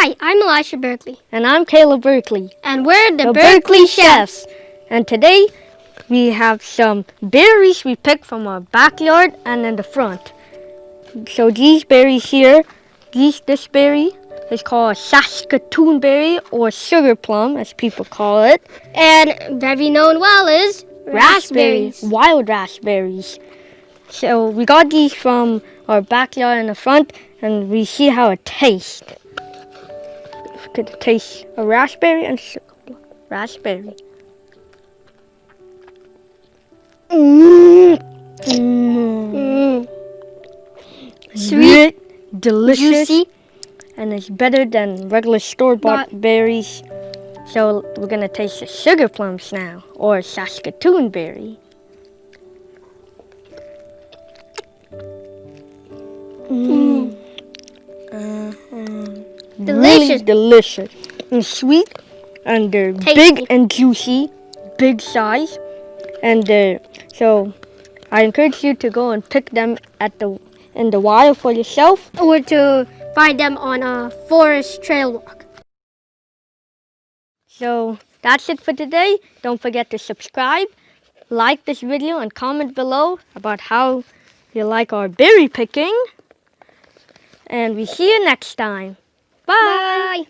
Hi, I'm Elisha Berkeley. And I'm Caleb Berkeley. And we're the Berkeleychefs. And today we have some berries we picked from our backyard and in the front. So these berries here, this berry is called Saskatoon berry or sugar plum as people call it. And very known well is raspberries. Wild raspberries. So we got these from our backyard in the front and we see how it tastes. We could taste a raspberry and sugar plum. Raspberry. Sweet, delicious, juicy, and it's better than regular store-bought berries. So we're gonna taste the sugar plums now, or Saskatoon berry. Delicious. Really delicious and sweet, and they're Tasty. big and juicy, big size, and so I encourage you to go and pick them in the wild for yourself, or to find them on a forest trail walk. So that's it for today. Don't forget to subscribe, like this video, and comment below about how you like our berry picking. And we see you next time. Bye. Bye.